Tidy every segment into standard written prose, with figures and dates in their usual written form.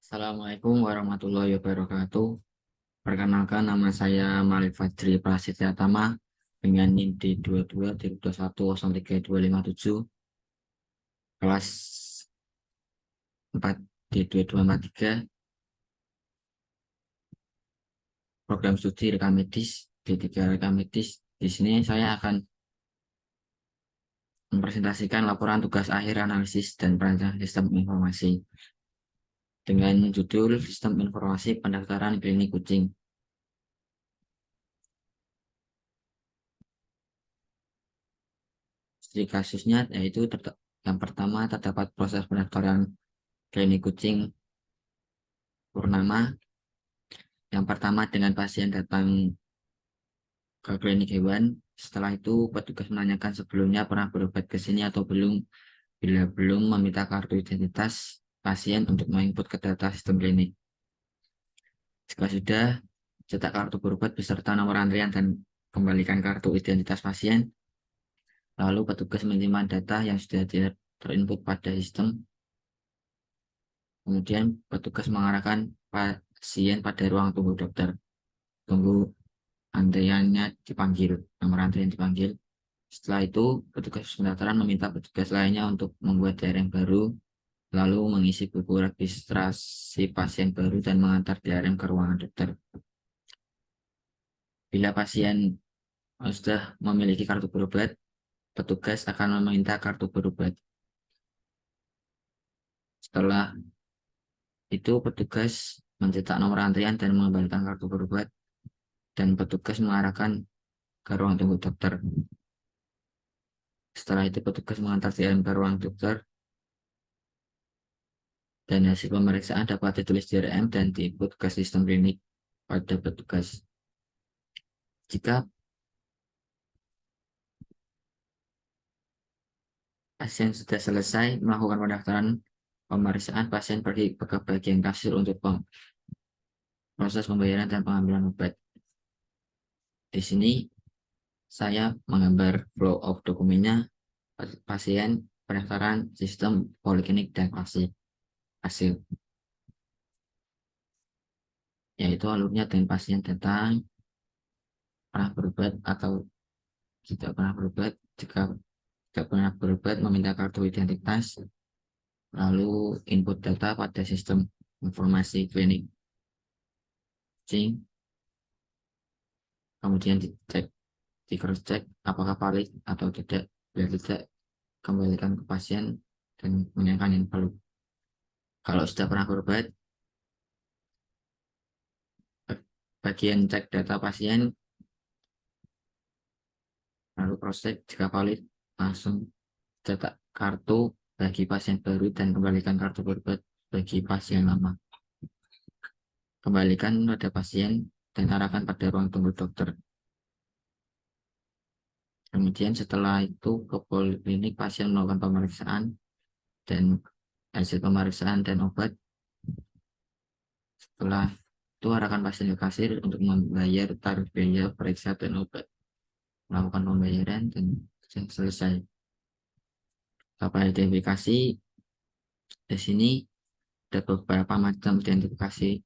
Assalamualaikum warahmatullahi wabarakatuh. Perkenalkan, nama saya Malik Fajri Prasetya Tama dengan NIM D22.2103.257 kelas 4 D2243 program studi rekam medis D3 rekam medis. Di sini saya akan mempresentasikan laporan tugas akhir analisis dan perancang sistem informasi dengan judul Sistem Informasi Pendaftaran Klinik Kucing. Studi kasusnya yaitu yang pertama terdapat proses pendaftaran klinik kucing purnama. Yang pertama dengan pasien datang ke klinik hewan. Setelah itu petugas menanyakan sebelumnya pernah berobat ke sini atau belum. Bila belum, meminta kartu identitas pasien untuk menginput ke data sistem klinik. Jika sudah, cetak kartu berobat beserta nomor antrian dan kembalikan kartu identitas pasien. Lalu petugas menyimpan data yang sudah terinput pada sistem. Kemudian petugas mengarahkan pasien pada ruang tunggu dokter. Tunggu antriannya dipanggil, nomor antrian dipanggil. Setelah itu, petugas pendaftaran meminta petugas lainnya untuk membuat DRM baru, lalu mengisi buku registrasi pasien baru dan mengantar DRM ke ruangan dokter. Bila pasien sudah memiliki kartu berobat, petugas akan meminta kartu berobat. Setelah itu, petugas mencetak nomor antrian dan mengembalikan kartu berobat, dan petugas mengarahkan ke ruang tunggu dokter. Setelah itu, petugas mengantar DRM ke ruang dokter, dan hasil pemeriksaan dapat ditulis DRM dan diinput ke sistem klinik pada petugas. Jika pasien sudah selesai melakukan pendaftaran pemeriksaan, pasien pergi ke bagian kasir untuk proses pembayaran dan pengambilan obat. Di sini saya menggambar flow of dokumennya, pasien, pendaftaran, sistem, poliklinik, dan hasil. Yaitu alurnya dan pasien datang, pernah berobat atau tidak pernah berobat. Jika tidak pernah berobat, meminta kartu identitas, lalu input data pada sistem informasi klinik kucing, kemudian dicek, di cross check apakah valid atau tidak. Bila tidak, kembalikan ke pasien dan menanyakan yang perlu. Kalau sudah pernah berobat, bagian cek data pasien, lalu cross check jika valid, langsung cetak kartu bagi pasien baru dan kembalikan kartu berobat bagi pasien lama. Kembalikan pada pasien dan arahkan pada ruang tunggu dokter. Kemudian setelah itu ke poliklinik, pasien melakukan pemeriksaan dan hasil pemeriksaan dan obat. Setelah itu arahkan pasien ke kasir untuk membayar tarif biaya periksa dan obat. Melakukan pembayaran dan selesai. Dapat identifikasi, di sini ada beberapa macam identifikasi.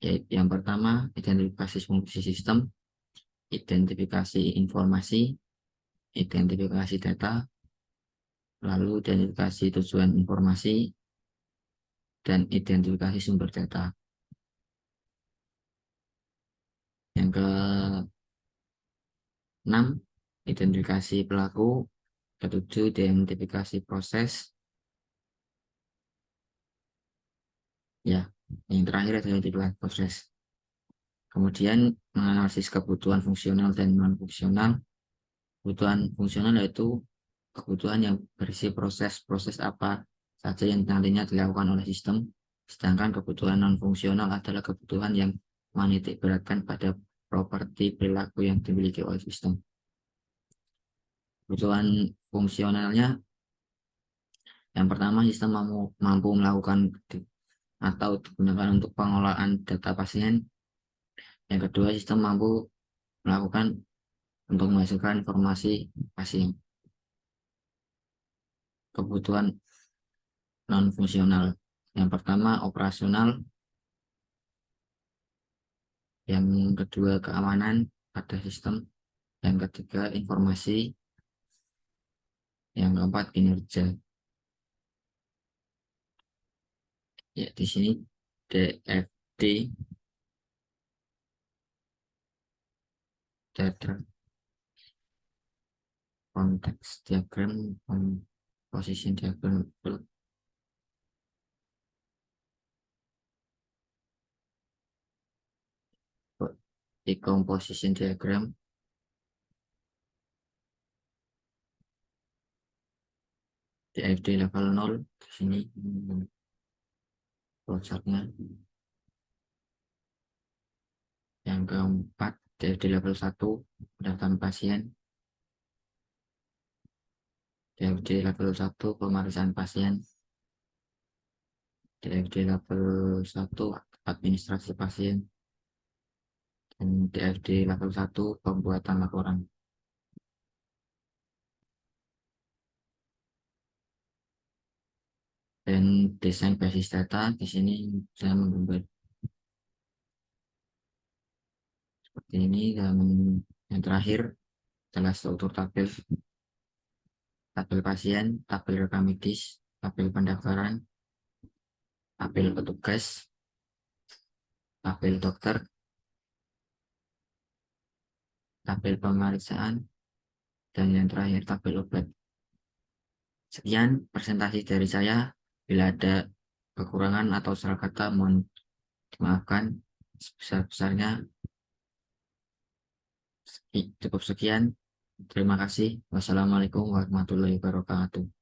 Yaitu yang pertama, identifikasi fungsi sistem, identifikasi informasi, identifikasi data, lalu identifikasi tujuan informasi, dan identifikasi sumber data. Yang ke-6, identifikasi pelaku. Ke-7, identifikasi proses. Ya, yang terakhir adalah identifikasi proses. Kemudian menganalisis kebutuhan fungsional dan non-fungsional. Kebutuhan fungsional yaitu kebutuhan yang berisi proses-proses apa saja yang nantinya dilakukan oleh sistem. Sedangkan kebutuhan non-fungsional adalah kebutuhan yang menitik beratkan pada properti perilaku yang dimiliki oleh sistem. Kebutuhan fungsionalnya, yang pertama, sistem mampu melakukan atau digunakan untuk pengolahan data pasien. Yang kedua, sistem mampu melakukan untuk menghasilkan informasi pasien. Kebutuhan non-fungsional, yang pertama operasional, Yang kedua keamanan pada sistem. Yang ketiga informasi. Yang keempat kinerja. Ya, di sini DFD, data konteks diagram, position diagram, decomposition diagram, DFD level 0 di sini flowchartnya. Yang keempat DFD level 1 pendaftaran pasien, DFD level 1 pemeriksaan pasien, DFD level 1 administrasi pasien, dan DFD level 1 pembuatan laporan. Dan desain basis data di sini saya menggambar seperti ini. Dan yang terakhir adalah struktur tabel, tabel pasien, tabel rekam medis, tabel pendaftaran, tabel petugas, tabel dokter, tabel pemeriksaan, dan yang terakhir tabel obat. Sekian presentasi dari saya. Bila ada kekurangan atau salah kata mohon dimaafkan sebesar-besarnya. Cukup sekian. Terima kasih. Wassalamualaikum warahmatullahi wabarakatuh.